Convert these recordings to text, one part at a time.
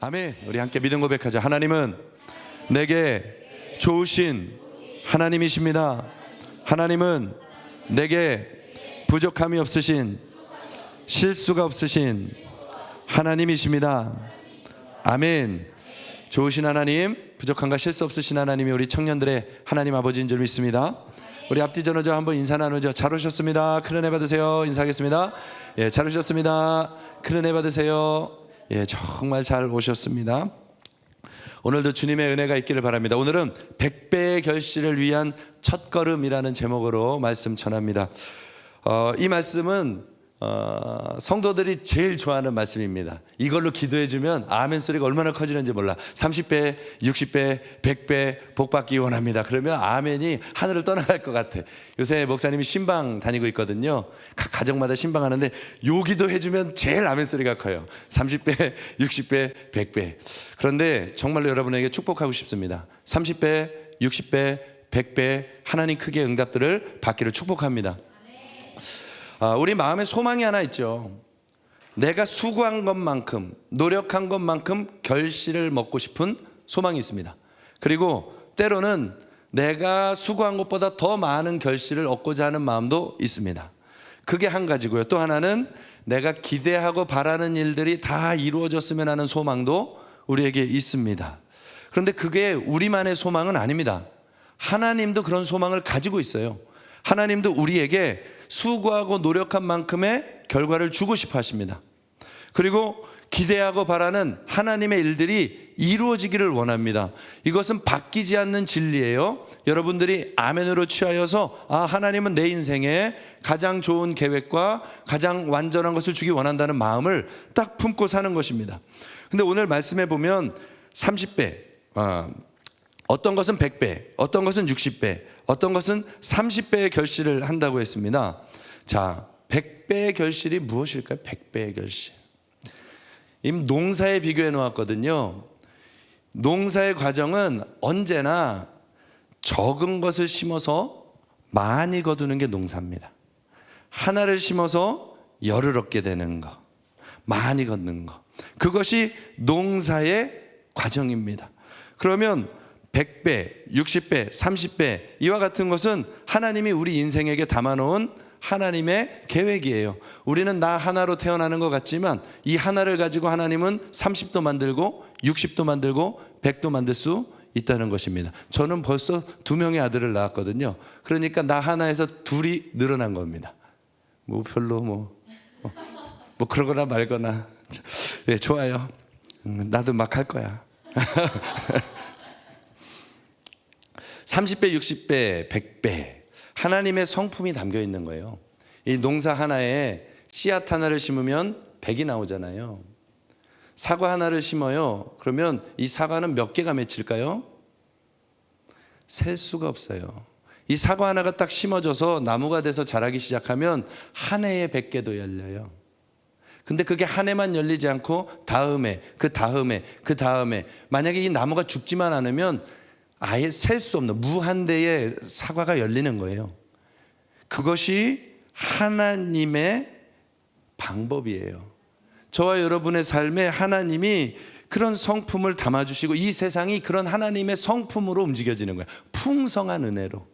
아멘. 우리 함께 믿음 고백하자. 하나님은 내게 좋으신 하나님이십니다. 하나님은 내게 부족함이 없으신, 실수가 없으신 하나님이십니다. 아멘. 좋으신 하나님, 부족함과 실수 없으신 하나님이 우리 청년들의 하나님 아버지인 줄 믿습니다. 우리 앞뒤 전후저 한번 인사 나누죠. 잘 오셨습니다. 큰 은혜 받으세요. 인사하겠습니다. 예, 잘 오셨습니다. 큰 은혜 받으세요. 예, 정말 잘 오셨습니다. 오늘도 주님의 은혜가 있기를 바랍니다. 오늘은 100배의 결실을 위한 첫걸음이라는 제목으로 말씀 전합니다. 이 말씀은 성도들이 제일 좋아하는 말씀입니다. 이걸로 기도해주면 아멘 소리가 얼마나 커지는지 몰라. 30배, 60배, 100배 복받기 원합니다. 그러면 아멘이 하늘을 떠나갈 것 같아. 요새 목사님이 신방 다니고 있거든요. 각 가정마다 신방하는데 요 기도 해주면 제일 아멘 소리가 커요. 30배, 60배, 100배. 그런데 정말로 여러분에게 축복하고 싶습니다. 30배, 60배, 100배 하나님 크게 응답들을 받기를 축복합니다. 우리 마음에 소망이 하나 있죠. 내가 수고한 것만큼, 노력한 것만큼 결실을 먹고 싶은 소망이 있습니다. 그리고 때로는 내가 수고한 것보다 더 많은 결실을 얻고자 하는 마음도 있습니다. 그게 한 가지고요. 또 하나는 내가 기대하고 바라는 일들이 다 이루어졌으면 하는 소망도 우리에게 있습니다. 그런데 그게 우리만의 소망은 아닙니다. 하나님도 그런 소망을 가지고 있어요. 하나님도 우리에게 수고하고 노력한 만큼의 결과를 주고 싶어 하십니다. 그리고 기대하고 바라는 하나님의 일들이 이루어지기를 원합니다. 이것은 바뀌지 않는 진리예요. 여러분들이 아멘으로 취하여서 하나님은 내 인생에 가장 좋은 계획과 가장 완전한 것을 주기 원한다는 마음을 딱 품고 사는 것입니다. 근데 오늘 말씀해 보면 30배, 어떤 것은 100배, 어떤 것은 60배, 어떤 것은 30배의 결실을 한다고 했습니다. 자, 100배의 결실이 무엇일까요? 100배의 결실. 이 농사에 비교해 놓았거든요. 농사의 과정은 언제나 적은 것을 심어서 많이 거두는 게 농사입니다. 하나를 심어서 열을 얻게 되는 거, 많이 걷는 거, 그것이 농사의 과정입니다. 그러면 100배, 60배, 30배 이와 같은 것은 하나님이 우리 인생에게 담아놓은 하나님의 계획이에요. 우리는 나 하나로 태어나는 것 같지만 이 하나를 가지고 하나님은 30도 만들고 60도 만들고 100도 만들 수 있다는 것입니다. 저는 벌써 2명의 아들을 낳았거든요. 그러니까 나 하나에서 둘이 늘어난 겁니다. 뭐 별로 뭐 그러거나 말거나. 네, 좋아요. 나도 막 할 거야. 30배, 60배, 100배 하나님의 성품이 담겨 있는 거예요. 이 농사 하나에 씨앗 하나를 심으면 100이 나오잖아요. 사과 하나를 심어요. 그러면 이 사과는 몇 개가 맺힐까요? 셀 수가 없어요. 이 사과 하나가 딱 심어져서 나무가 돼서 자라기 시작하면 한 해에 100개도 열려요. 근데 그게 한 해만 열리지 않고 다음에, 그 다음에, 그 다음에 만약에 이 나무가 죽지만 않으면 아예 셀 수 없는 무한대의 사과가 열리는 거예요. 그것이 하나님의 방법이에요. 저와 여러분의 삶에 하나님이 그런 성품을 담아주시고 이 세상이 그런 하나님의 성품으로 움직여지는 거예요. 풍성한 은혜로.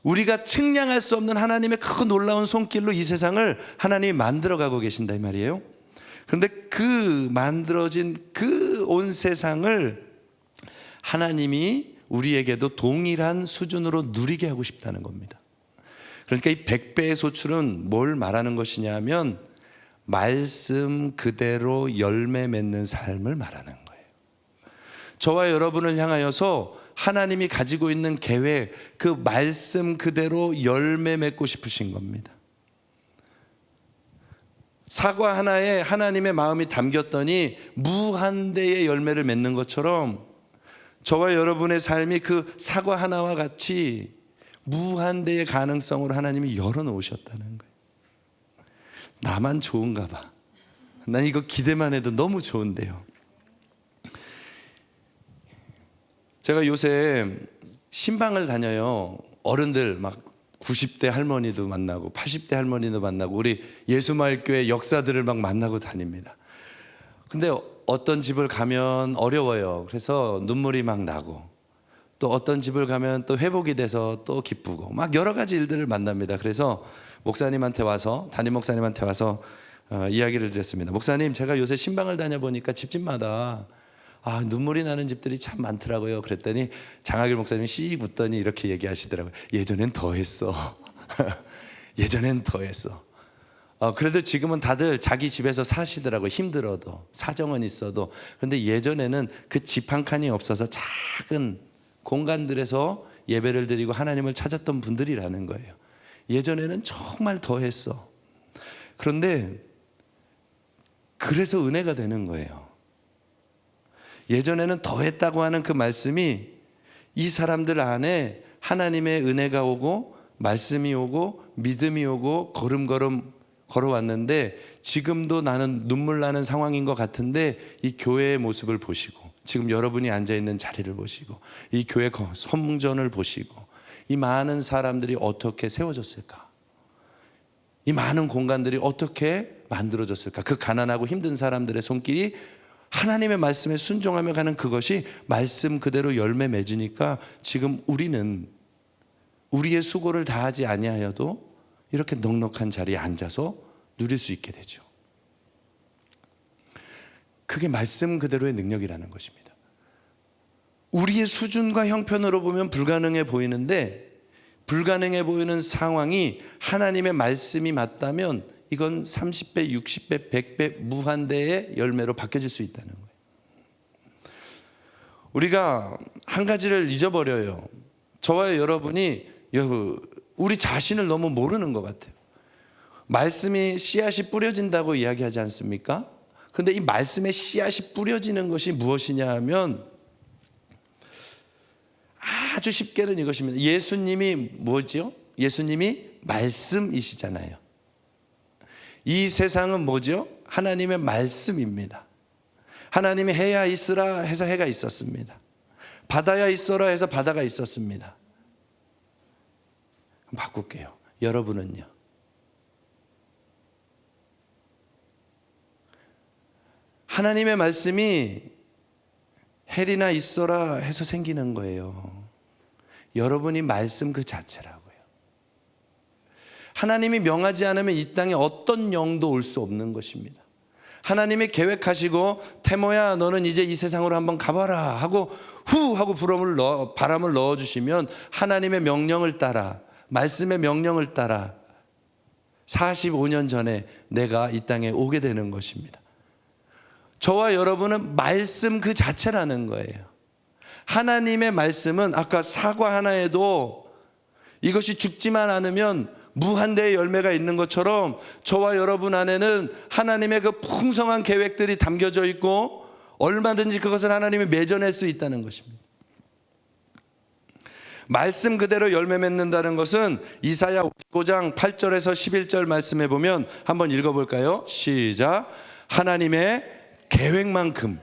우리가 측량할 수 없는 하나님의 크고 놀라운 손길로 이 세상을 하나님이 만들어가고 계신다 이 말이에요. 그런데 그 만들어진 그 온 세상을 하나님이 우리에게도 동일한 수준으로 누리게 하고 싶다는 겁니다. 그러니까 이 100배의 소출은 뭘 말하는 것이냐 하면 말씀 그대로 열매 맺는 삶을 말하는 거예요. 저와 여러분을 향하여서 하나님이 가지고 있는 계획, 그 말씀 그대로 열매 맺고 싶으신 겁니다. 사과 하나에 하나님의 마음이 담겼더니 무한대의 열매를 맺는 것처럼 저와 여러분의 삶이 그 사과 하나와 같이 무한대의 가능성으로 하나님이 열어놓으셨다는 거예요. 나만 좋은가 봐. 난 이거 기대만 해도 너무 좋은데요. 제가 요새 신방을 다녀요. 어른들 막 90대 할머니도 만나고 80대 할머니도 만나고 우리 예수마을교회 역사들을 막 만나고 다닙니다. 근데 어떤 집을 가면 어려워요. 그래서 눈물이 막 나고, 또 어떤 집을 가면 또 회복이 돼서 또 기쁘고, 막 여러 가지 일들을 만납니다. 그래서 목사님한테 와서, 담임 목사님한테 와서 이야기를 드렸습니다. 목사님, 제가 요새 신방을 다녀보니까 집집마다 눈물이 나는 집들이 참 많더라고요. 그랬더니 장하길 목사님이 씩 웃더니 이렇게 얘기하시더라고요. 예전엔 더했어. 예전엔 더했어. 그래도 지금은 다들 자기 집에서 사시더라고요. 힘들어도, 사정은 있어도. 근데 예전에는 그 집 한 칸이 없어서 작은 공간들에서 예배를 드리고 하나님을 찾았던 분들이라는 거예요. 예전에는 정말 더했어. 그런데 그래서 은혜가 되는 거예요. 예전에는 더했다고 하는 그 말씀이 이 사람들 안에 하나님의 은혜가 오고 말씀이 오고 믿음이 오고 걸음걸음 걸어왔는데, 지금도 나는 눈물 나는 상황인 것 같은데 이 교회의 모습을 보시고, 지금 여러분이 앉아있는 자리를 보시고, 이 교회 성전을 보시고, 이 많은 사람들이 어떻게 세워졌을까? 이 많은 공간들이 어떻게 만들어졌을까? 그 가난하고 힘든 사람들의 손길이 하나님의 말씀에 순종하며 가는 그것이 말씀 그대로 열매 맺으니까 지금 우리는 우리의 수고를 다하지 아니하여도 이렇게 넉넉한 자리에 앉아서 누릴 수 있게 되죠. 그게 말씀 그대로의 능력이라는 것입니다. 우리의 수준과 형편으로 보면 불가능해 보이는데, 불가능해 보이는 상황이 하나님의 말씀이 맞다면 이건 30배, 60배, 100배 무한대의 열매로 바뀌어질 수 있다는 거예요. 우리가 한 가지를 잊어버려요. 저와 여러분이 우리 자신을 너무 모르는 것 같아요. 말씀이 씨앗이 뿌려진다고 이야기하지 않습니까? 근데 이 말씀의 씨앗이 뿌려지는 것이 무엇이냐 하면 아주 쉽게는 이것입니다. 예수님이 뭐죠? 예수님이 말씀이시잖아요. 이 세상은 뭐죠? 하나님의 말씀입니다. 하나님이 해야 있으라 해서 해가 있었습니다. 바다야 있어라 해서 바다가 있었습니다. 바꿀게요. 여러분은요? 하나님의 말씀이 헬이나 있어라 해서 생기는 거예요. 여러분이 말씀 그 자체라고요. 하나님이 명하지 않으면 이 땅에 어떤 영도 올 수 없는 것입니다. 하나님이 계획하시고 태모야 너는 이제 이 세상으로 한번 가봐라 하고 후 하고 바람을 넣어주시면 하나님의 명령을 따라, 말씀의 명령을 따라 45년 전에 내가 이 땅에 오게 되는 것입니다. 저와 여러분은 말씀 그 자체라는 거예요. 하나님의 말씀은 아까 사과 하나에도 이것이 죽지만 않으면 무한대의 열매가 있는 것처럼 저와 여러분 안에는 하나님의 그 풍성한 계획들이 담겨져 있고 얼마든지 그것을 하나님이 맺어낼 수 있다는 것입니다. 말씀 그대로 열매 맺는다는 것은 이사야 55장 8절에서 11절 말씀해 보면 한번 읽어볼까요? 시작. 하나님의 계획만큼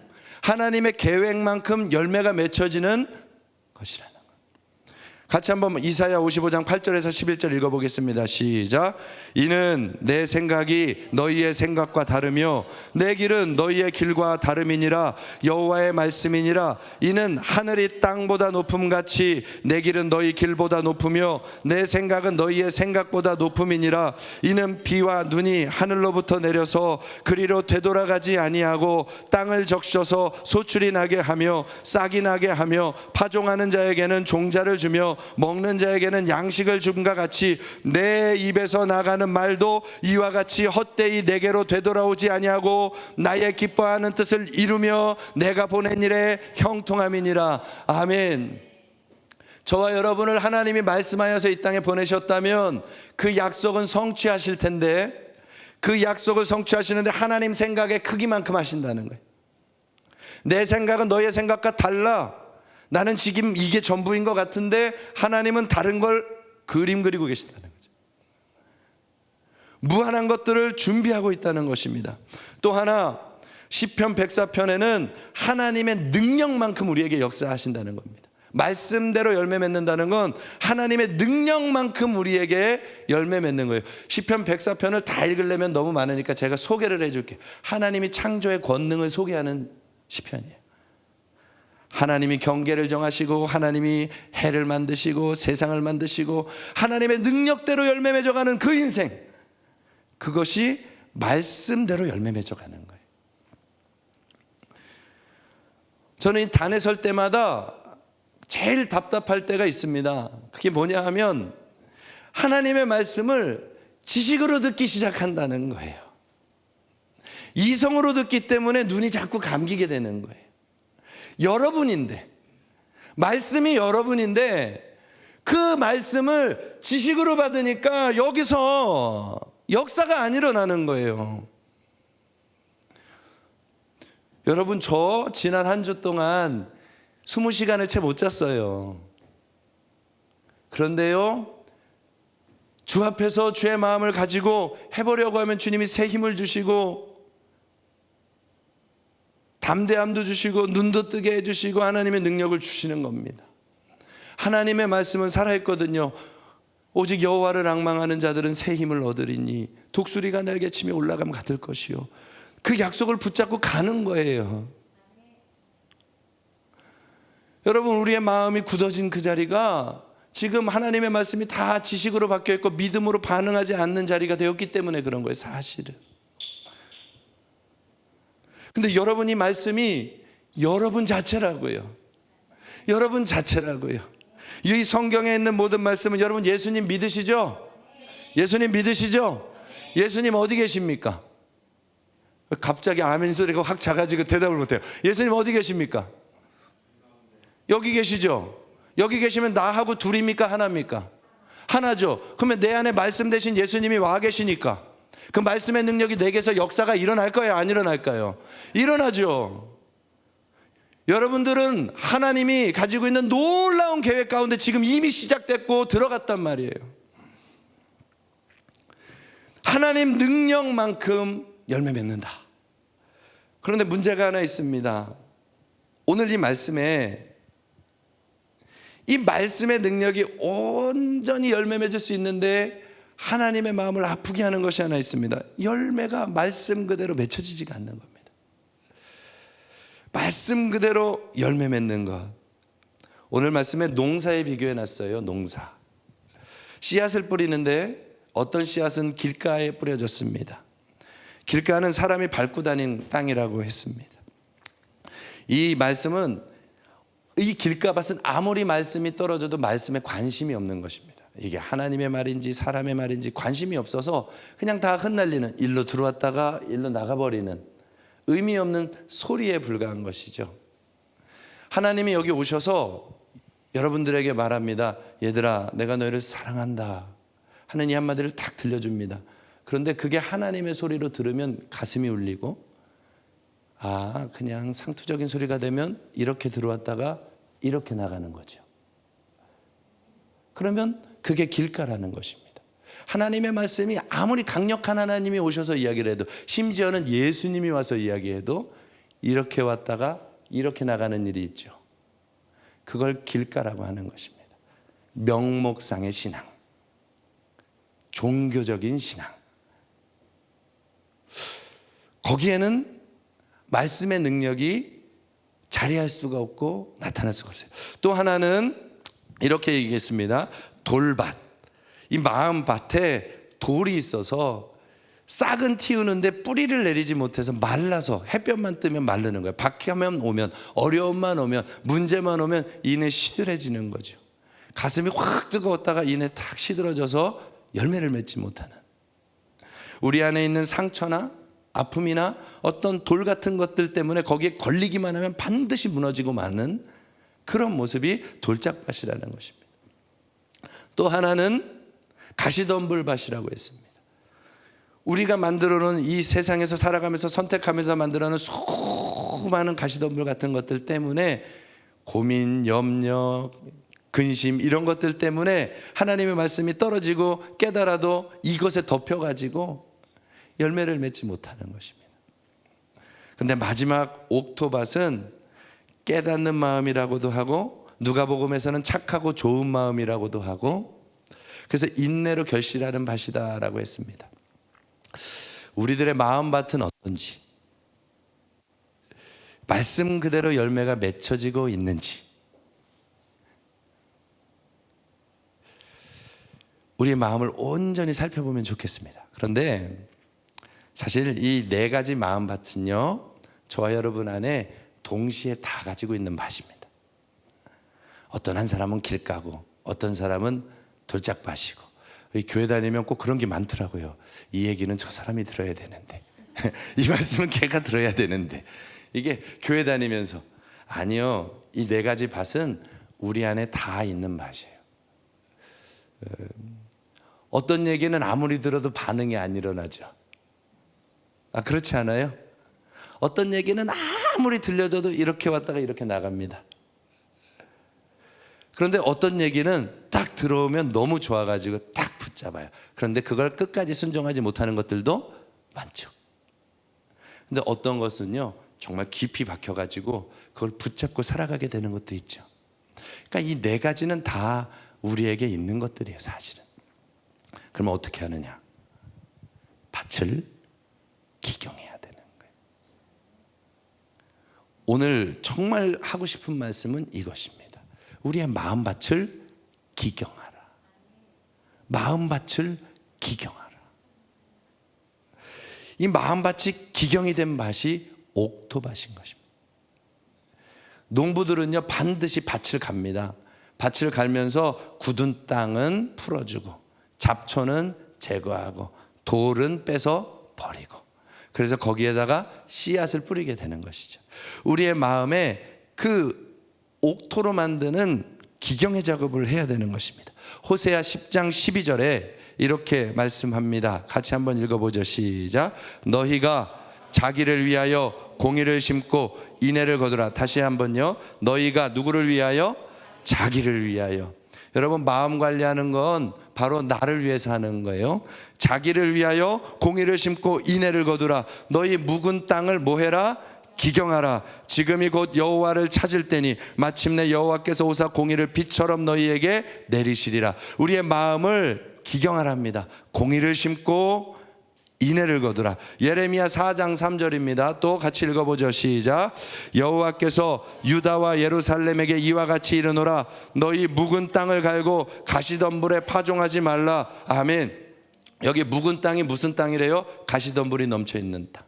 열매가 맺혀지는 것이라는 것. 같이 한번 이사야 55장 8절에서 11절 읽어보겠습니다. 시작. 이는 내 생각이 너희의 생각과 다르며 내 길은 너희의 길과 다름이니라. 여호와의 말씀이니라. 이는 하늘이 땅보다 높음같이 내 길은 너희 길보다 높으며 내 생각은 너희의 생각보다 높음이니라. 이는 비와 눈이 하늘로부터 내려서 그리로 되돌아가지 아니하고 땅을 적셔서 소출이 나게 하며 싹이 나게 하며 파종하는 자에게는 종자를 주며 먹는 자에게는 양식을 줌과 같이 내 입에서 나가는 말도 이와 같이 헛되이 내게로 되돌아오지 아니하고 나의 기뻐하는 뜻을 이루며 내가 보낸 일에 형통함이니라. 아멘. 저와 여러분을 하나님이 말씀하여서 이 땅에 보내셨다면 그 약속은 성취하실 텐데, 그 약속을 성취하시는데 하나님 생각의 크기만큼 하신다는 거예요. 내 생각은 너의 생각과 달라. 나는 지금 이게 전부인 것 같은데 하나님은 다른 걸 그림 그리고 계신다는 거죠. 무한한 것들을 준비하고 있다는 것입니다. 또 하나, 시편 104편에는 하나님의 능력만큼 우리에게 역사하신다는 겁니다. 말씀대로 열매 맺는다는 건 하나님의 능력만큼 우리에게 열매 맺는 거예요. 시편 104편을 다 읽으려면 너무 많으니까 제가 소개를 해줄게요. 하나님이 창조의 권능을 소개하는 시편이에요. 하나님이 경계를 정하시고 하나님이 해를 만드시고 세상을 만드시고 하나님의 능력대로 열매 맺어가는 그 인생, 그것이 말씀대로 열매 맺어가는 거예요. 저는 이 단에 설 때마다 제일 답답할 때가 있습니다. 그게 뭐냐 하면 하나님의 말씀을 지식으로 듣기 시작한다는 거예요. 이성으로 듣기 때문에 눈이 자꾸 감기게 되는 거예요. 여러분인데, 말씀이 여러분인데 그 말씀을 지식으로 받으니까 여기서 역사가 안 일어나는 거예요. 여러분, 저 지난 한 주 동안 20시간을 채 못 잤어요. 그런데요, 주 앞에서 주의 마음을 가지고 해보려고 하면 주님이 새 힘을 주시고 담대함도 주시고 눈도 뜨게 해주시고 하나님의 능력을 주시는 겁니다. 하나님의 말씀은 살아있거든요. 오직 여호와를 앙망하는 자들은 새 힘을 얻으리니 독수리가 날개치며 올라가면 같을 것이요. 그 약속을 붙잡고 가는 거예요. 여러분, 우리의 마음이 굳어진 그 자리가 지금 하나님의 말씀이 다 지식으로 바뀌어 있고 믿음으로 반응하지 않는 자리가 되었기 때문에 그런 거예요, 사실은. 근데 여러분, 이 말씀이 여러분 자체라고요. 여러분 자체라고요. 이 성경에 있는 모든 말씀은, 여러분 예수님 믿으시죠? 예수님 믿으시죠? 예수님 어디 계십니까? 갑자기 아멘 소리가 확 작아지고 대답을 못해요. 예수님 어디 계십니까? 여기 계시죠? 여기 계시면 나하고 둘입니까? 하나입니까? 하나죠. 그러면 내 안에 말씀 대신 예수님이 와 계시니까 그 말씀의 능력이 내게서 역사가 일어날까요? 안 일어날까요? 일어나죠. 여러분들은 하나님이 가지고 있는 놀라운 계획 가운데 지금 이미 시작됐고 들어갔단 말이에요. 하나님 능력만큼 열매 맺는다. 그런데 문제가 하나 있습니다. 오늘 이 말씀에 이 말씀의 능력이 온전히 열매 맺을 수 있는데 하나님의 마음을 아프게 하는 것이 하나 있습니다. 열매가 말씀 그대로 맺혀지지가 않는 겁니다. 말씀 그대로 열매 맺는 것. 오늘 말씀에 농사에 비교해 놨어요. 농사. 씨앗을 뿌리는데 어떤 씨앗은 길가에 뿌려졌습니다. 길가는 사람이 밟고 다닌 땅이라고 했습니다. 이 말씀은, 이 길가밭은 아무리 말씀이 떨어져도 말씀에 관심이 없는 것입니다. 이게 하나님의 말인지 사람의 말인지 관심이 없어서 그냥 다 흩날리는, 일로 들어왔다가 일로 나가버리는 의미 없는 소리에 불과한 것이죠. 하나님이 여기 오셔서 여러분들에게 말합니다. 얘들아, 내가 너희를 사랑한다 하는 이 한마디를 딱 들려줍니다. 그런데 그게 하나님의 소리로 들으면 가슴이 울리고, 그냥 상투적인 소리가 되면 이렇게 들어왔다가 이렇게 나가는 거죠. 그러면 그게 길가라는 것입니다. 하나님의 말씀이 아무리 강력한 하나님이 오셔서 이야기를 해도, 심지어는 예수님이 와서 이야기해도 이렇게 왔다가 이렇게 나가는 일이 있죠. 그걸 길가라고 하는 것입니다. 명목상의 신앙, 종교적인 신앙. 거기에는 말씀의 능력이 자리할 수가 없고 나타날 수가 없어요. 또 하나는 이렇게 얘기했습니다. 돌밭. 이 마음밭에 돌이 있어서 싹은 틔우는데 뿌리를 내리지 못해서 말라서 햇볕만 뜨면 마르는 거예요. 박해만 오면, 어려움만 오면, 문제만 오면 이내 시들해지는 거죠. 가슴이 확 뜨거웠다가 이내 탁 시들어져서 열매를 맺지 못하는, 우리 안에 있는 상처나 아픔이나 어떤 돌 같은 것들 때문에 거기에 걸리기만 하면 반드시 무너지고 마는 그런 모습이 돌짝밭이라는 것입니다. 또 하나는 가시덤불밭이라고 했습니다. 우리가 만들어 놓은 이 세상에서 살아가면서 선택하면서 만들어 놓은 수많은 가시덤불 같은 것들 때문에 고민, 염려, 근심, 이런 것들 때문에 하나님의 말씀이 떨어지고 깨달아도 이것에 덮여가지고 열매를 맺지 못하는 것입니다. 그런데 마지막 옥토밭은 깨닫는 마음이라고도 하고, 누가복음에서는 착하고 좋은 마음이라고도 하고, 그래서 인내로 결실하는 밭이다라고 했습니다. 우리들의 마음밭은 어떤지, 말씀 그대로 열매가 맺혀지고 있는지, 우리의 마음을 온전히 살펴보면 좋겠습니다. 그런데 사실 이 네 가지 마음밭은요, 저와 여러분 안에 동시에 다 가지고 있는 밭입니다. 어떤 한 사람은 길가고, 어떤 사람은 돌짝밭이고, 교회 다니면 꼭 그런 게 많더라고요. 이 얘기는 저 사람이 들어야 되는데 이 말씀은 걔가 들어야 되는데, 이게 교회 다니면서. 아니요, 이 네 가지 밭은 우리 안에 다 있는 밭이에요. 어떤 얘기는 아무리 들어도 반응이 안 일어나죠. 그렇지 않아요? 어떤 얘기는 아무리 들려줘도 이렇게 왔다가 이렇게 나갑니다. 그런데 어떤 얘기는 딱 들어오면 너무 좋아가지고 딱 붙잡아요. 그런데 그걸 끝까지 순종하지 못하는 것들도 많죠. 근데 어떤 것은요, 정말 깊이 박혀가지고 그걸 붙잡고 살아가게 되는 것도 있죠. 그러니까 이 네 가지는 다 우리에게 있는 것들이에요, 사실은. 그러면 어떻게 하느냐? 밭을 기경해야 되는 거예요. 오늘 정말 하고 싶은 말씀은 이것입니다. 우리의 마음밭을 기경하라. 마음밭을 기경하라. 이 마음밭이 기경이 된 밭이 옥토밭인 것입니다. 농부들은요, 반드시 밭을 갑니다. 밭을 갈면서 굳은 땅은 풀어주고, 잡초는 제거하고, 돌은 빼서 버리고, 그래서 거기에다가 씨앗을 뿌리게 되는 것이죠. 우리의 마음에 그 옥토로 만드는 기경의 작업을 해야 되는 것입니다. 호세아 10장 12절에 이렇게 말씀합니다. 같이 한번 읽어보죠. 시작. 너희가 자기를 위하여 공의를 심고 인애를 거두라. 다시 한번요. 너희가 누구를 위하여? 자기를 위하여. 여러분, 마음 관리하는 건 바로 나를 위해서 하는 거예요. 자기를 위하여 공의를 심고 인애를 거두라. 너희 묵은 땅을 뭐해라? 기경하라. 지금이 곧 여호와를 찾을 때니 마침내 여호와께서 오사 공의를 비처럼 너희에게 내리시리라. 우리의 마음을 기경하랍니다. 공의를 심고 인애를 거두라. 예레미야 4장 3절입니다. 또 같이 읽어보죠. 시작. 여호와께서 유다와 예루살렘에게 이와 같이 이르노라. 너희 묵은 땅을 갈고 가시덤불에 파종하지 말라. 아멘. 여기 묵은 땅이 무슨 땅이래요? 가시덤불이 넘쳐있는 땅.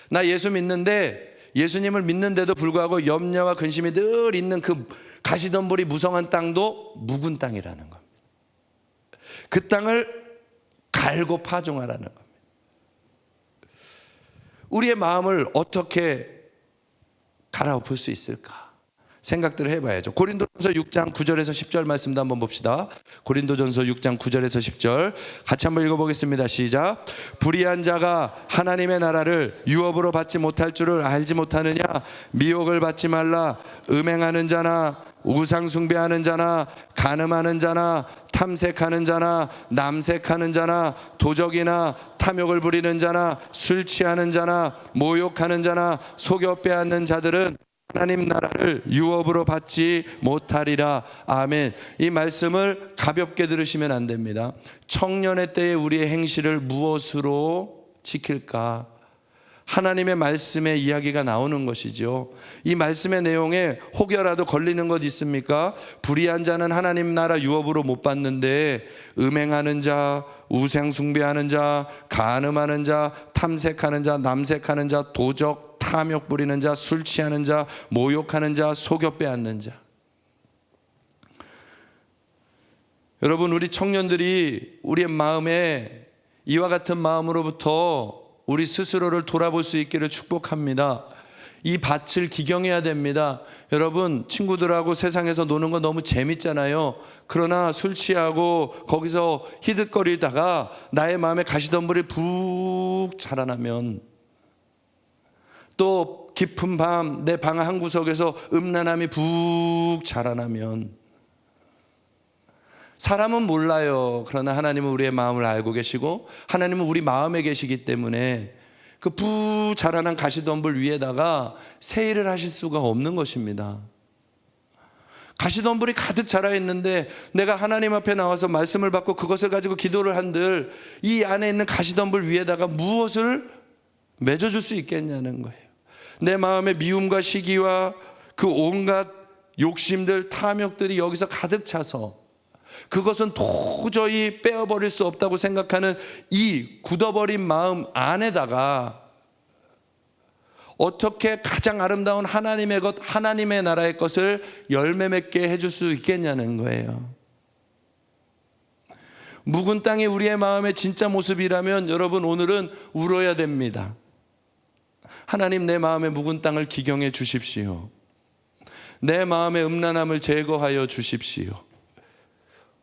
나 예수 믿는데, 예수님을 믿는데도 불구하고 염려와 근심이 늘 있는 그 가시덤불이 무성한 땅도 묵은 땅이라는 겁니다. 그 땅을 갈고 파종하라는 겁니다. 우리의 마음을 어떻게 갈아엎을 수 있을까? 생각들을 해봐야죠. 고린도전서 6장 9절에서 10절 말씀도 한번 봅시다. 고린도전서 6장 9절에서 10절 같이 한번 읽어보겠습니다. 시작. 불의한 자가 하나님의 나라를 유업으로 받지 못할 줄을 알지 못하느냐? 미혹을 받지 말라. 음행하는 자나 우상 숭배하는 자나 간음하는 자나 탐색하는 자나 남색하는 자나 도적이나 탐욕을 부리는 자나 술 취하는 자나 모욕하는 자나 속여 빼앗는 자들은 하나님 나라를 유업으로 받지 못하리라. 아멘. 이 말씀을 가볍게 들으시면 안 됩니다. 청년의 때에 우리의 행실을 무엇으로 지킬까? 하나님의 말씀의 이야기가 나오는 것이죠. 이 말씀의 내용에 혹여라도 걸리는 것 있습니까? 불의한 자는 하나님 나라 유업으로 못 받는데 음행하는 자, 우상 숭배하는 자, 간음하는 자, 탐색하는 자, 남색하는 자, 도적, 탐욕 부리는 자, 술 취하는 자, 모욕하는 자, 속여 빼앗는 자. 여러분, 우리 청년들이 우리의 마음에 이와 같은 마음으로부터 우리 스스로를 돌아볼 수 있기를 축복합니다. 이 밭을 기경해야 됩니다. 여러분, 친구들하고 세상에서 노는 거 너무 재밌잖아요. 그러나 술 취하고 거기서 히끅거리다가 나의 마음에 가시덤불이 푹 자라나면, 또 깊은 밤 내 방 한 구석에서 음란함이 푹 자라나면, 사람은 몰라요. 그러나 하나님은 우리의 마음을 알고 계시고 하나님은 우리 마음에 계시기 때문에 그 푹 자라난 가시덤불 위에다가 세일을 하실 수가 없는 것입니다. 가시덤불이 가득 자라 있는데 내가 하나님 앞에 나와서 말씀을 받고 그것을 가지고 기도를 한들 이 안에 있는 가시덤불 위에다가 무엇을 맺어줄 수 있겠냐는 거예요. 내 마음의 미움과 시기와 그 온갖 욕심들, 탐욕들이 여기서 가득 차서 그것은 도저히 빼어버릴 수 없다고 생각하는 이 굳어버린 마음 안에다가 어떻게 가장 아름다운 하나님의 것, 하나님의 나라의 것을 열매 맺게 해줄 수 있겠냐는 거예요. 묵은 땅이 우리의 마음의 진짜 모습이라면 여러분, 오늘은 울어야 됩니다. 하나님, 내 마음의 묵은 땅을 기경해 주십시오. 내 마음의 음란함을 제거하여 주십시오.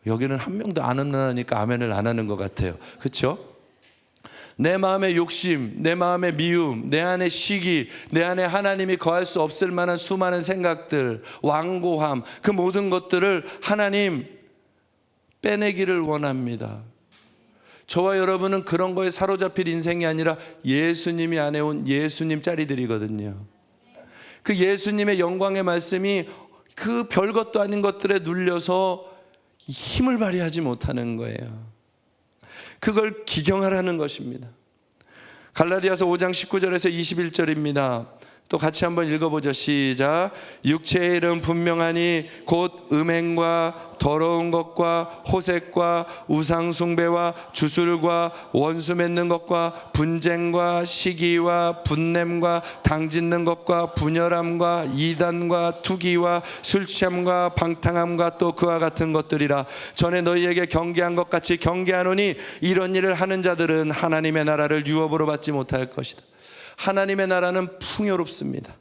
여기는 한 명도 안 음란하니까 아멘을 안 하는 것 같아요. 그렇죠? 내 마음의 욕심, 내 마음의 미움, 내 안의 시기, 내 안에 하나님이 거할 수 없을 만한 수많은 생각들, 완고함, 그 모든 것들을 하나님 빼내기를 원합니다. 저와 여러분은 그런 거에 사로잡힐 인생이 아니라 예수님이 안에 온 예수님 짜리들이거든요. 그 예수님의 영광의 말씀이 그 별것도 아닌 것들에 눌려서 힘을 발휘하지 못하는 거예요. 그걸 기경하라는 것입니다. 갈라디아서 5장 19절에서 21절입니다. 또 같이 한번 읽어보죠. 시작. 육체의 일은 분명하니 곧 음행과 더러운 것과 호색과 우상숭배와 주술과 원수 맺는 것과 분쟁과 시기와 분냄과 당짓는 것과 분열함과 이단과 투기와 술취함과 방탕함과 또 그와 같은 것들이라. 전에 너희에게 경계한 것 같이 경계하노니 이런 일을 하는 자들은 하나님의 나라를 유업으로 받지 못할 것이다. 하나님의 나라는 풍요롭습니다.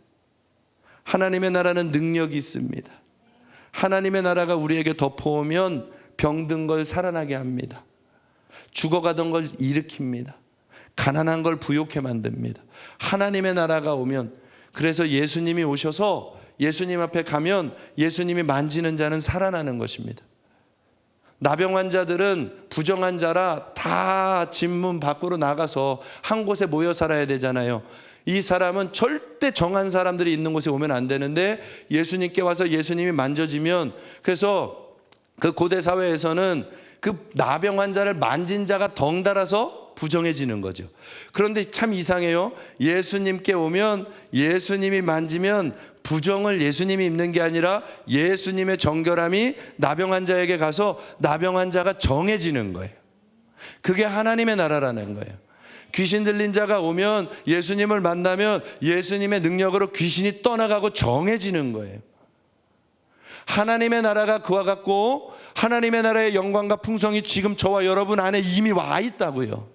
하나님의 나라는 능력이 있습니다. 하나님의 나라가 우리에게 덮어오면 병든 걸 살아나게 합니다. 죽어가던 걸 일으킵니다. 가난한 걸 부욕해 만듭니다. 하나님의 나라가 오면, 그래서 예수님이 오셔서 예수님 앞에 가면 예수님이 만지는 자는 살아나는 것입니다. 나병 환자들은 부정한 자라 다 집문 밖으로 나가서 한 곳에 모여 살아야 되잖아요. 이 사람은 절대 정한 사람들이 있는 곳에 오면 안 되는데 예수님께 와서 예수님이 만져지면, 그래서 그 고대 사회에서는 그 나병 환자를 만진 자가 덩달아서 부정해지는 거죠. 그런데 참 이상해요. 예수님께 오면, 예수님이 만지면 부정을 예수님이 입는 게 아니라 예수님의 정결함이 나병 환자에게 가서 나병 환자가 정해지는 거예요. 그게 하나님의 나라라는 거예요. 귀신 들린 자가 오면, 예수님을 만나면 예수님의 능력으로 귀신이 떠나가고 정해지는 거예요. 하나님의 나라가 그와 같고, 하나님의 나라의 영광과 풍성이 지금 저와 여러분 안에 이미 와 있다고요.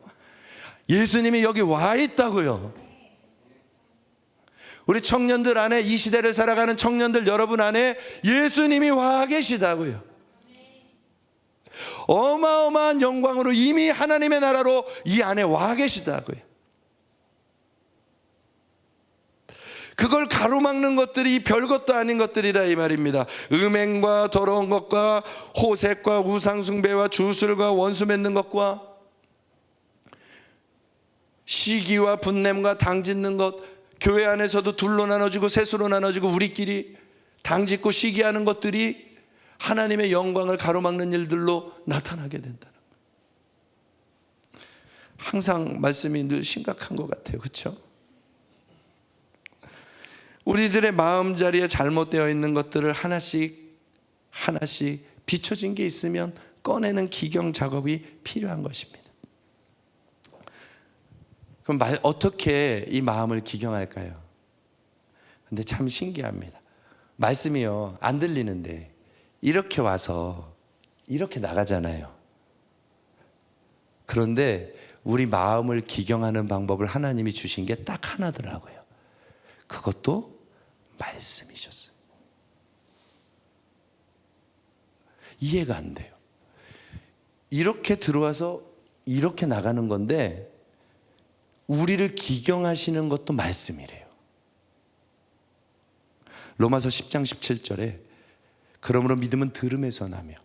예수님이 여기 와 있다고요. 우리 청년들 안에, 이 시대를 살아가는 청년들 여러분 안에 예수님이 와 계시다고요. 어마어마한 영광으로 이미 하나님의 나라로 이 안에 와 계시다고요. 그걸 가로막는 것들이 별것도 아닌 것들이라 이 말입니다. 음행과 더러운 것과 호색과 우상숭배와 주술과 원수 맺는 것과 시기와 분냄과 당짓는 것, 교회 안에서도 둘로 나눠지고 셋으로 나눠지고 우리끼리 당짓고 시기하는 것들이 하나님의 영광을 가로막는 일들로 나타나게 된다는 거예요. 항상 말씀이 늘 심각한 것 같아요. 그렇죠? 우리들의 마음자리에 잘못되어 있는 것들을 하나씩 하나씩 비춰진 게 있으면 꺼내는 기경 작업이 필요한 것입니다. 그럼 어떻게 이 마음을 기경할까요? 근데 참 신기합니다. 말씀이요, 안 들리는데 이렇게 와서 이렇게 나가잖아요. 그런데 우리 마음을 기경하는 방법을 하나님이 주신 게 딱 하나더라고요. 그것도 말씀이셨어요. 이해가 안 돼요. 이렇게 들어와서 이렇게 나가는 건데 우리를 기경하시는 것도 말씀이래요. 로마서 10장 17절에 그러므로 믿음은 들음에서 나며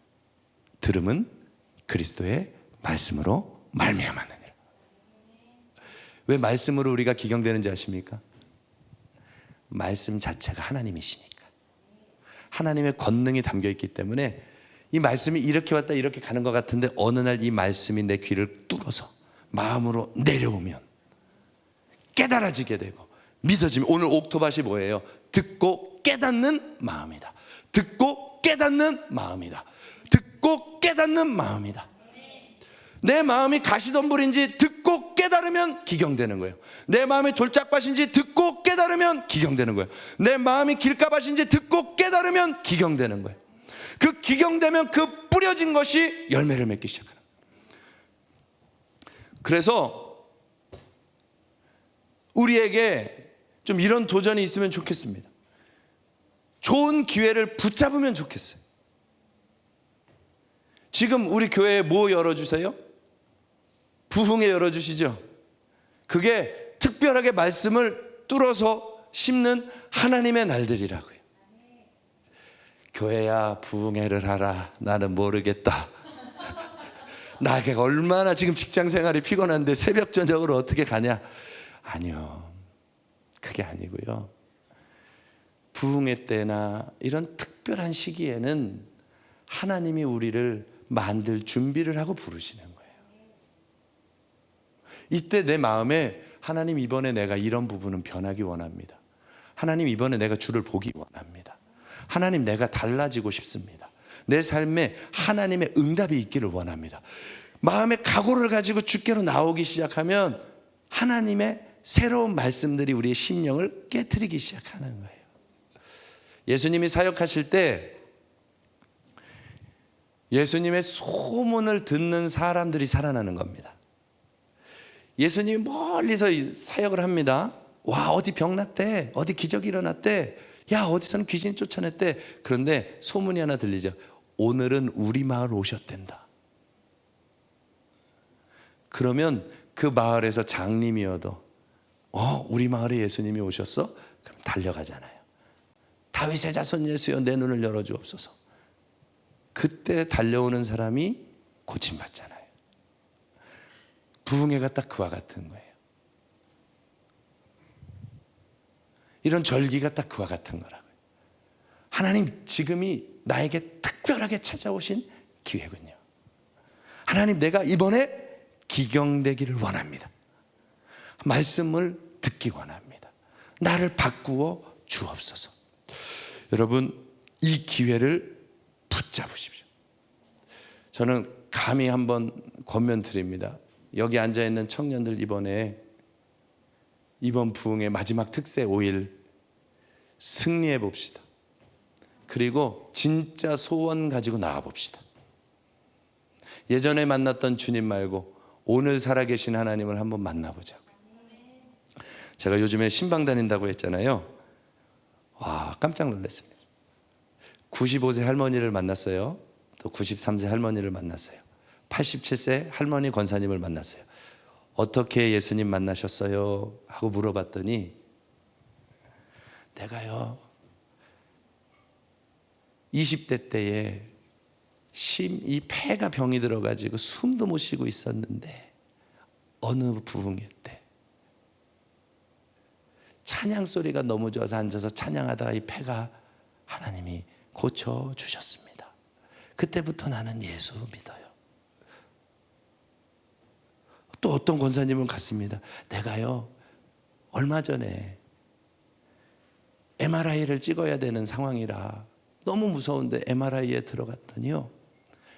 들음은 그리스도의 말씀으로 말미암았느니라. 왜 말씀으로 우리가 기경되는지 아십니까? 말씀 자체가 하나님이시니까. 하나님의 권능이 담겨있기 때문에 이 말씀이 이렇게 왔다 이렇게 가는 것 같은데 어느 날 이 말씀이 내 귀를 뚫어서 마음으로 내려오면 깨달아지게 되고 믿어지면, 오늘 옥토밭이 뭐예요? 듣고 깨닫는 마음이다. 듣고 깨닫는 마음이다. 듣고 깨닫는 마음이다. 내 마음이 가시덤불인지 듣고 깨달으면 기경되는 거예요. 내 마음이 돌짝밭인지 듣고 깨달으면 기경되는 거예요. 내 마음이 길가밭인지 듣고 깨달으면 기경되는 거예요. 그 기경되면 그 뿌려진 것이 열매를 맺기 시작하는 거예요. 그래서 우리에게 좀 이런 도전이 있으면 좋겠습니다. 좋은 기회를 붙잡으면 좋겠어요. 지금 우리 교회에 뭐 열어주세요? 부흥회 열어주시죠. 그게 특별하게 말씀을 뚫어서 심는 하나님의 날들이라고요. 교회야 부흥회를 하라. 나는 모르겠다. 나에게 얼마나 지금 직장 생활이 피곤한데 새벽 저녁으로 어떻게 가냐. 아니요, 그게 아니고요. 부흥회 때나 이런 특별한 시기에는 하나님이 우리를 만들 준비를 하고 부르시는 거예요. 이때 내 마음에 하나님, 이번에 내가 이런 부분은 변하기 원합니다. 하나님, 이번에 내가 주를 보기 원합니다. 하나님, 내가 달라지고 싶습니다. 내 삶에 하나님의 응답이 있기를 원합니다. 마음의 각오를 가지고 주께로 나오기 시작하면 하나님의 새로운 말씀들이 우리의 심령을 깨트리기 시작하는 거예요. 예수님이 사역하실 때 예수님의 소문을 듣는 사람들이 살아나는 겁니다. 예수님이 멀리서 사역을 합니다. 와, 어디 병 났대, 어디 기적이 일어났대, 야, 어디서는 귀신 쫓아냈대. 그런데 소문이 하나 들리죠. 오늘은 우리 마을 오셨댄다. 그러면 그 마을에서 장님이어도 우리 마을에 예수님이 오셨어? 그럼 달려가잖아요. 다윗의 자손 예수여, 내 눈을 열어주옵소서. 그때 달려오는 사람이 고침받잖아요. 부흥회가 딱 그와 같은 거예요. 이런 절기가 딱 그와 같은 거라고요. 하나님, 지금이 나에게 특별하게 찾아오신 기회군요. 하나님, 내가 이번에 기경되기를 원합니다. 말씀을 듣기 원합니다. 나를 바꾸어 주옵소서. 여러분, 이 기회를 붙잡으십시오. 저는 감히 한번 권면 드립니다. 여기 앉아있는 청년들, 이번 부흥의 마지막 특세 5일 승리해 봅시다. 그리고 진짜 소원 가지고 나와 봅시다. 예전에 만났던 주님 말고 오늘 살아계신 하나님을 한번 만나보자고. 제가 요즘에 신방 다닌다고 했잖아요. 와, 깜짝 놀랐습니다. 95세 할머니를 만났어요. 또 93세 할머니를 만났어요. 87세 할머니 권사님을 만났어요. 어떻게 예수님 만나셨어요? 하고 물어봤더니, 내가요 20대 때에 이 폐가 병이 들어가지고 숨도 못 쉬고 있었는데 어느 부흥회 때 찬양 소리가 너무 좋아서 앉아서 찬양하다가 이 폐가 하나님이 고쳐주셨습니다. 그때부터 나는 예수 믿어요. 또 어떤 권사님은 갔습니다. 내가요 얼마 전에 MRI를 찍어야 되는 상황이라 너무 무서운데 MRI에 들어갔더니요,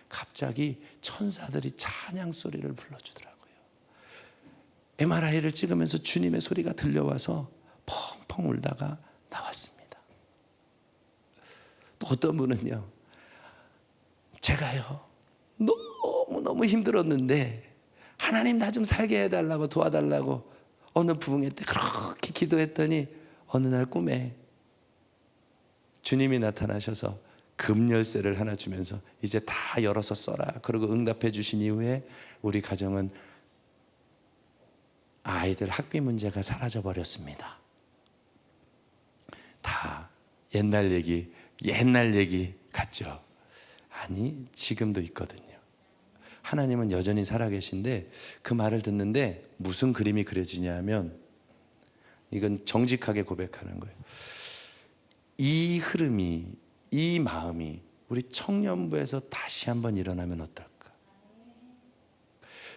갑자기 천사들이 찬양 소리를 불러주더라고요. MRI를 찍으면서 주님의 소리가 들려와서 펑펑 울다가 나왔습니다. 또 어떤 분은요, 제가요 너무 힘들었는데 하나님 나 좀 살게 해달라고, 도와달라고 어느 부흥회 때 그렇게 기도했더니 어느 날 꿈에 주님이 나타나셔서 금 열쇠를 하나 주면서 이제 다 열어서 써라. 그리고 응답해 주신 이후에 우리 가정은 아이들 학비 문제가 사라져 버렸습니다. 다 옛날 얘기 같죠? 아니, 지금도 있거든요. 하나님은 여전히 살아계신데, 그 말을 듣는데 무슨 그림이 그려지냐면, 이건 정직하게 고백하는 거예요. 이 흐름이, 이 마음이 우리 청년부에서 다시 한번 일어나면 어떨까?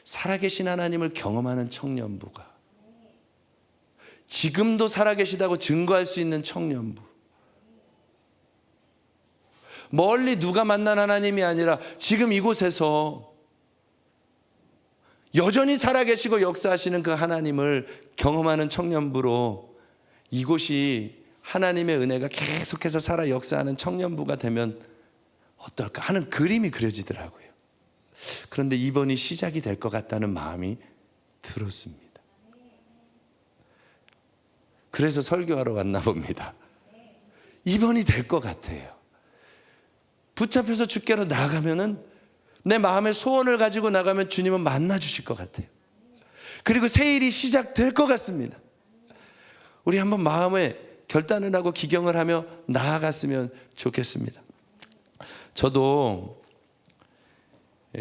살아계신 하나님을 경험하는 청년부가 지금도 살아계시다고 증거할 수 있는 청년부. 멀리 누가 만난 하나님이 아니라 지금 이곳에서 여전히 살아계시고 역사하시는 그 하나님을 경험하는 청년부로 이곳이 하나님의 은혜가 계속해서 살아 역사하는 청년부가 되면 어떨까 하는 그림이 그려지더라고요. 그런데 이번이 시작이 될 것 같다는 마음이 들었습니다. 그래서 설교하러 왔나 봅니다. 이번이 될 것 같아요. 붙잡혀서 주께로 나가면은 내 마음의 소원을 가지고 나가면 주님은 만나 주실 것 같아요. 그리고 새 일이 시작될 것 같습니다. 우리 한번 마음에 결단을 하고 기경을 하며 나아갔으면 좋겠습니다. 저도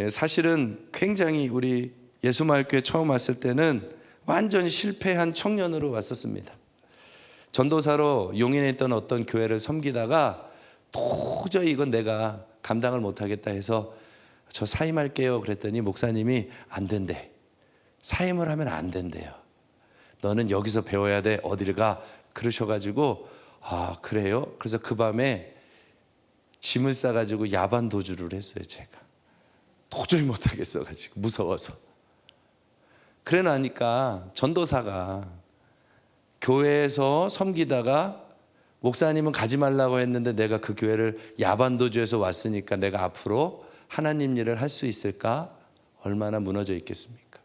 사실은 굉장히 우리 예수마을교회 처음 왔을 때는 완전 실패한 청년으로 왔었습니다. 전도사로 용인에 있던 어떤 교회를 섬기다가 도저히 이건 내가 감당을 못하겠다 해서 저 사임할게요 그랬더니 목사님이 안 된대. 사임을 하면 안 된대요. 너는 여기서 배워야 돼. 어디를 가? 그러셔가지고 아 그래요? 그래서 그 밤에 짐을 싸가지고 야반 도주를 했어요. 제가 도저히 못하겠어가지고 무서워서. 그래 나니까 전도사가 교회에서 섬기다가 목사님은 가지 말라고 했는데 내가 그 교회를 야반도주에서 왔으니까 내가 앞으로 하나님 일을 할 수 있을까? 얼마나 무너져 있겠습니까?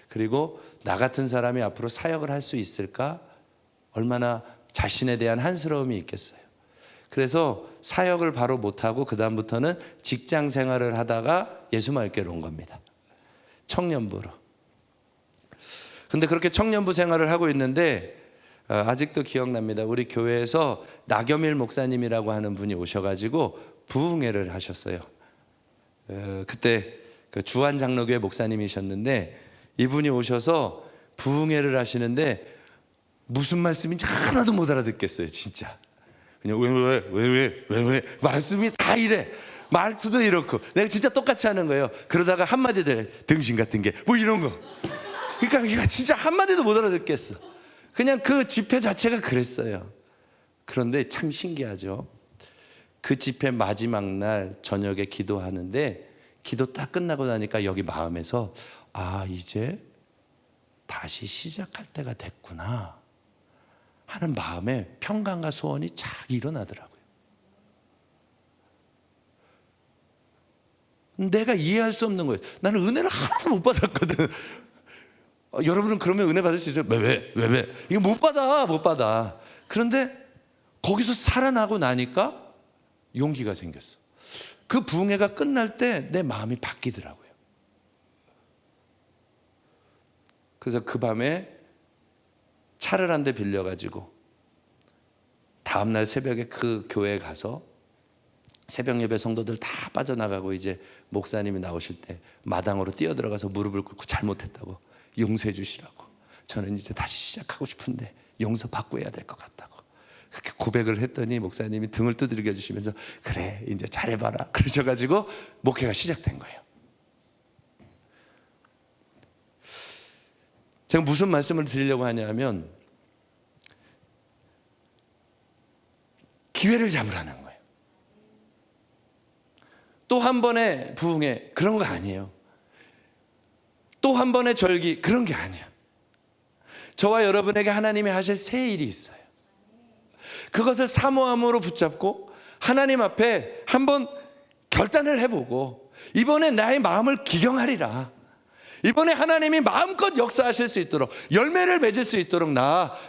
그리고 나 같은 사람이 앞으로 사역을 할 수 있을까? 얼마나 자신에 대한 한스러움이 있겠어요. 그래서 사역을 바로 못하고 그 다음부터는 직장 생활을 하다가 예수마을교회로 온 겁니다. 청년부로. 근데 그렇게 청년부 생활을 하고 있는데 아직도 기억납니다. 우리 교회에서 나겸일 목사님이라고 하는 분이 오셔가지고 부흥회를 하셨어요. 그때 그 주한장로교회 목사님이셨는데 이분이 오셔서 부흥회를 하시는데 무슨 말씀인지 하나도 못 알아듣겠어요. 진짜 그냥 왜 말씀이 다 이래. 말투도 이렇고 내가 진짜 똑같이 하는 거예요. 그러다가 한마디들 등신 같은 게 뭐 이런 거. 그러니까 진짜 한마디도 못 알아듣겠어. 그냥 그 집회 자체가 그랬어요. 그런데 참 신기하죠. 그 집회 마지막 날 저녁에 기도하는데 기도 딱 끝나고 나니까 여기 마음에서 아 이제 다시 시작할 때가 됐구나 하는 마음에 평강과 소원이 착 일어나더라고요. 내가 이해할 수 없는 거예요. 나는 은혜를 하나도 못 받았거든. 여러분은 그러면 은혜 받을 수 있어요? 왜? 이거 못 받아. 그런데 거기서 살아나고 나니까 용기가 생겼어. 그 부흥회가 끝날 때 내 마음이 바뀌더라고요. 그래서 그 밤에 차를 한 대 빌려가지고 다음날 새벽에 그 교회에 가서 새벽 예배 성도들 다 빠져나가고 이제 목사님이 나오실 때 마당으로 뛰어들어가서 무릎을 꿇고 잘못했다고 용서해 주시라고. 저는 이제 다시 시작하고 싶은데 용서 받고 해야 될 것 같다고. 그렇게 고백을 했더니 목사님이 등을 두드려 주시면서 그래 이제 잘해봐라 그러셔가지고 목회가 시작된 거예요. 제가 무슨 말씀을 드리려고 하냐면 기회를 잡으라는 거예요. 또 한 번의 부흥회 그런 거 아니에요. 또 한 번의 절기 그런 게 아니야. 저와 여러분에게 하나님이 하실 새 일이 있어요. 그것을 사모함으로 붙잡고 하나님 앞에 한번 결단을 해보고 이번에 나의 마음을 기경하리라. 이번에 하나님이 마음껏 역사하실 수 있도록 열매를 맺을 수 있도록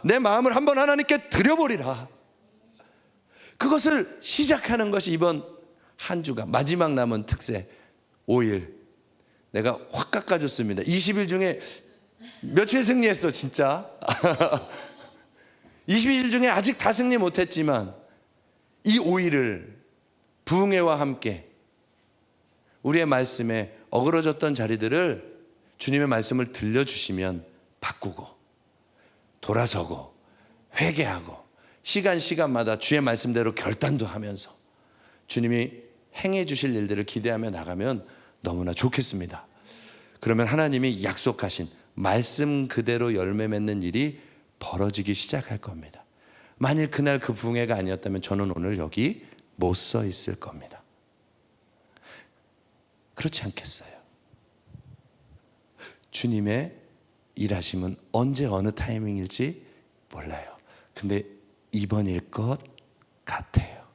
내 마음을 한번 하나님께 드려보리라. 그것을 시작하는 것이 이번 한 주가 마지막 남은 특세 5일 내가 확 깎아줬습니다. 20일 중에 며칠 승리했어 진짜. 20일 중에 아직 다 승리 못했지만 이 5일을 부흥회와 함께 우리의 말씀에 어그러졌던 자리들을 주님의 말씀을 들려주시면 바꾸고 돌아서고 회개하고 시간마다 주의 말씀대로 결단도 하면서 주님이 행해 주실 일들을 기대하며 나가면 너무나 좋겠습니다. 그러면 하나님이 약속하신 말씀 그대로 열매 맺는 일이 벌어지기 시작할 겁니다. 만일 그날 그 부흥회가 아니었다면 저는 오늘 여기 못 서 있을 겁니다. 그렇지 않겠어요? 주님의 일하심은 언제 어느 타이밍일지 몰라요. 근데 이번일 것 같아요.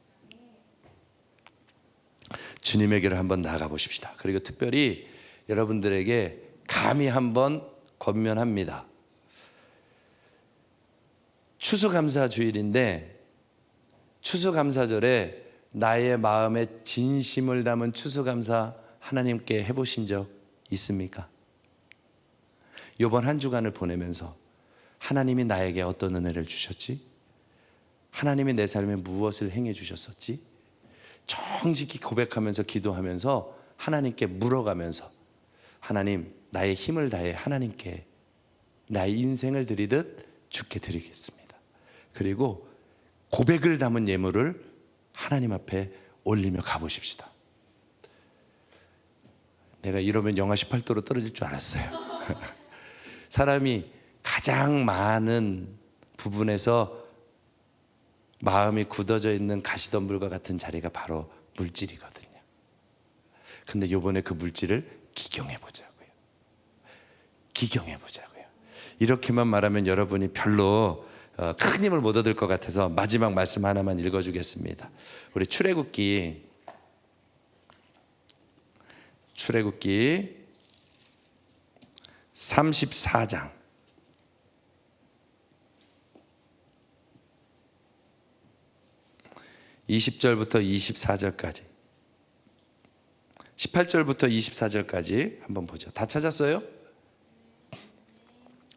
주님에게로 한번 나가 보십시다. 그리고 특별히 여러분들에게 감히 한번 권면합니다. 추수감사 주일인데 추수감사절에 나의 마음에 진심을 담은 추수감사 하나님께 해보신 적 있습니까? 이번 한 주간을 보내면서 하나님이 나에게 어떤 은혜를 주셨지? 하나님이 내 삶에 무엇을 행해 주셨었지? 정직히 고백하면서 기도하면서 하나님께 물어가면서 하나님, 나의 힘을 다해 하나님께 나의 인생을 드리듯 주께 드리겠습니다. 그리고 고백을 담은 예물을 하나님 앞에 올리며 가보십시다. 내가 이러면 영하 18도로 떨어질 줄 알았어요. 사람이 가장 많은 부분에서 마음이 굳어져 있는 가시덤불과 같은 자리가 바로 물질이거든요. 근데 이번에 그 물질을 기경해 보자고요. 기경해 보자고요. 이렇게만 말하면 여러분이 별로 큰 힘을 못 얻을 것 같아서 마지막 말씀 하나만 읽어주겠습니다. 우리 출애굽기 34장 20절부터 24절까지 18절부터 24절까지 한번 보죠. 다 찾았어요?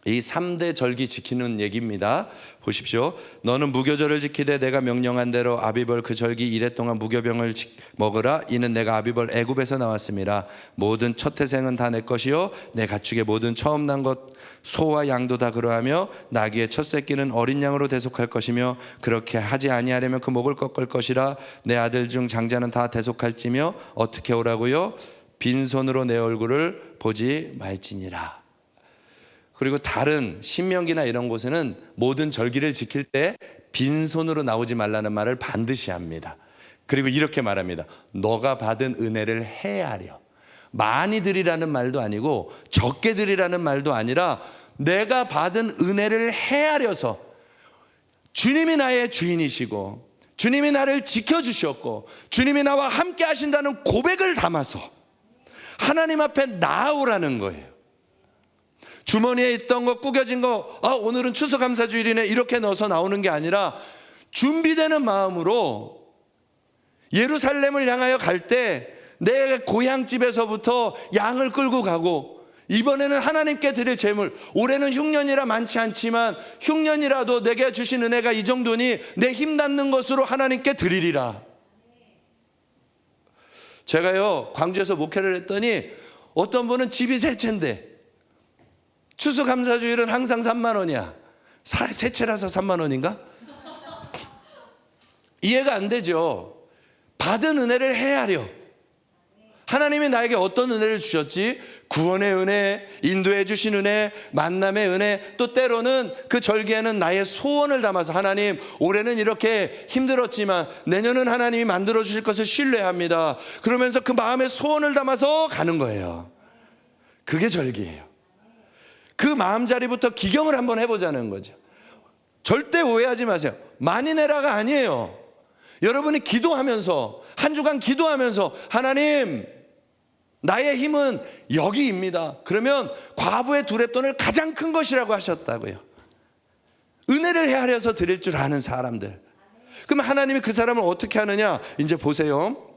이 3대 절기 지키는 얘기입니다. 보십시오. 너는 무교절을 지키되 내가 명령한 대로 아비벌 그 절기 이래 동안 무교병을 먹으라. 이는 내가 아비벌 애굽에서 나왔습니다. 모든 첫 태생은 다 내 것이요 내 가축의 모든 처음 난 것 소와 양도 다 그러하며 나귀의 첫 새끼는 어린 양으로 대속할 것이며 그렇게 하지 아니하려면 그 목을 꺾을 것이라. 내 아들 중 장자는 다 대속할지며 어떻게 오라고요? 빈손으로 내 얼굴을 보지 말지니라. 그리고 다른 신명기나 이런 곳에는 모든 절기를 지킬 때 빈손으로 나오지 말라는 말을 반드시 합니다. 그리고 이렇게 말합니다. 너가 받은 은혜를 헤아려. 많이 드리라는 말도 아니고 적게 드리라는 말도 아니라 내가 받은 은혜를 헤아려서 주님이 나의 주인이시고 주님이 나를 지켜주셨고 주님이 나와 함께 하신다는 고백을 담아서 하나님 앞에 나아오라는 거예요. 주머니에 있던 거 구겨진 거 오늘은 추수감사주일이네 이렇게 넣어서 나오는 게 아니라 준비되는 마음으로 예루살렘을 향하여 갈 때 내 고향집에서부터 양을 끌고 가고 이번에는 하나님께 드릴 제물, 올해는 흉년이라 많지 않지만 흉년이라도 내게 주신 은혜가 이 정도니 내 힘 닿는 것으로 하나님께 드리리라. 제가요 광주에서 목회를 했더니 어떤 분은 집이 세 채인데 추수감사주일은 항상 3만 원이야. 세 채라서 3만 원인가? 이해가 안 되죠. 받은 은혜를 헤아려. 하나님이 나에게 어떤 은혜를 주셨지? 구원의 은혜, 인도해 주신 은혜, 만남의 은혜, 또 때로는 그 절기에는 나의 소원을 담아서 하나님 올해는 이렇게 힘들었지만 내년은 하나님이 만들어 주실 것을 신뢰합니다. 그러면서 그 마음의 소원을 담아서 가는 거예요. 그게 절기예요. 그 마음자리부터 기경을 한번 해보자는 거죠. 절대 오해하지 마세요. 많이 내라가 아니에요. 여러분이 기도하면서 한 주간 기도하면서 하나님 나의 힘은 여기입니다. 그러면 과부의 두렙돈을 가장 큰 것이라고 하셨다고요. 은혜를 헤아려서 드릴 줄 아는 사람들. 그러면 하나님이 그 사람을 어떻게 하느냐? 이제 보세요.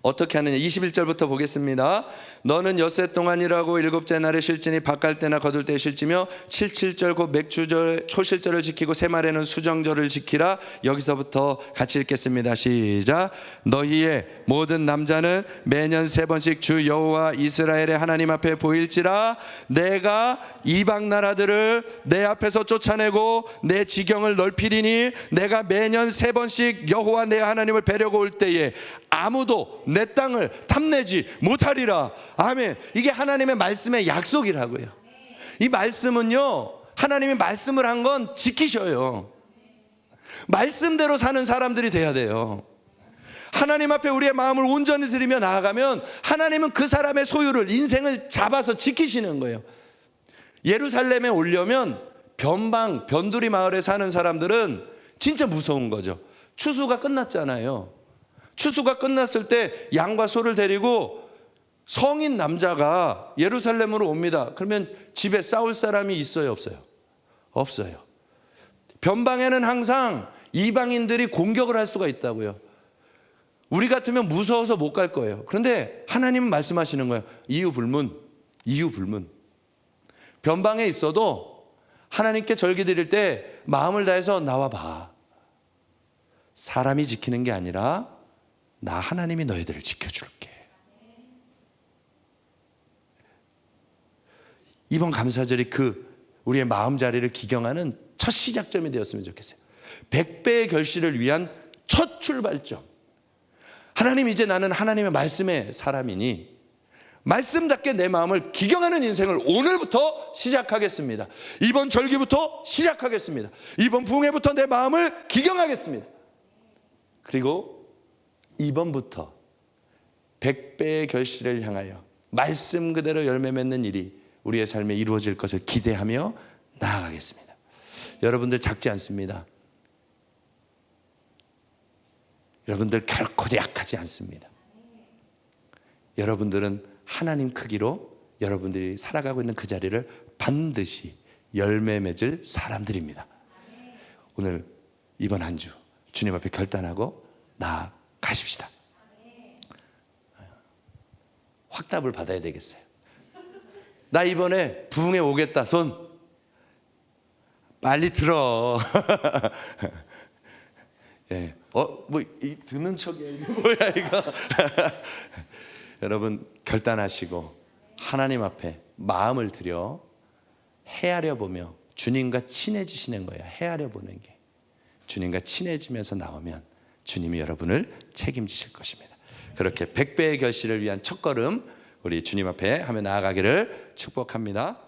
어떻게 하느냐? 21절부터 보겠습니다. 너는 엿새 동안이라고 일곱째 날에 쉴지니 밭갈 때나 거둘 때 쉴지며 77절 곧 맥주절 초실절을 지키고 새말에는 수정절을 지키라. 여기서부터 같이 읽겠습니다. 시작. 너희의 모든 남자는 매년 3번씩 주 여호와 이스라엘의 하나님 앞에 보일지라. 내가 이방 나라들을 내 앞에서 쫓아내고 내 지경을 넓히리니 내가 매년 3번씩 여호와 내 하나님을 뵈려고 올 때에 아무도 내 땅을 탐내지 못하리라. 아멘. 이게 하나님의 말씀의 약속이라고요. 이 말씀은요 하나님이 말씀을 한 건 지키셔요. 말씀대로 사는 사람들이 돼야 돼요. 하나님 앞에 우리의 마음을 온전히 드리며 나아가면 하나님은 그 사람의 소유를, 인생을 잡아서 지키시는 거예요. 예루살렘에 오려면 변두리 마을에 사는 사람들은 진짜 무서운 거죠. 추수가 끝났잖아요. 추수가 끝났을 때 양과 소를 데리고 성인 남자가 예루살렘으로 옵니다. 그러면 집에 싸울 사람이 있어요, 없어요? 없어요. 변방에는 항상 이방인들이 공격을 할 수가 있다고요. 우리 같으면 무서워서 못 갈 거예요. 그런데 하나님은 말씀하시는 거예요. 이유 불문. 변방에 있어도 하나님께 절기 드릴 때 마음을 다해서 나와 봐. 사람이 지키는 게 아니라 나 하나님이 너희들을 지켜줄게. 이번 감사절이 우리의 마음자리를 기경하는 첫 시작점이 되었으면 좋겠어요. 100배의 결실을 위한 첫 출발점. 하나님, 이제 나는 하나님의 말씀의 사람이니 말씀답게 내 마음을 기경하는 인생을 오늘부터 시작하겠습니다. 이번 절기부터 시작하겠습니다. 이번 부흥회부터 내 마음을 기경하겠습니다. 그리고 이번부터 100배의 결실을 향하여 말씀 그대로 열매 맺는 일이 우리의 삶에 이루어질 것을 기대하며 나아가겠습니다. 여러분들 작지 않습니다. 여러분들 결코 약하지 않습니다. 여러분들은 하나님 크기로 여러분들이 살아가고 있는 그 자리를 반드시 열매 맺을 사람들입니다. 오늘 이번 한 주 주님 앞에 결단하고 나아가십시다. 확답을 받아야 되겠어요. 나 이번에 부흥에 오겠다. 손 빨리 들어. 예. 듣는 척이야. 이거 뭐야 이거. 여러분 결단하시고 하나님 앞에 마음을 들여 헤아려 보며 주님과 친해지시는 거예요. 헤아려 보는 게. 주님과 친해지면서 나오면 주님이 여러분을 책임지실 것입니다. 그렇게 100배의 결실을 위한 첫걸음 우리 주님 앞에 하며 나아가기를 축복합니다.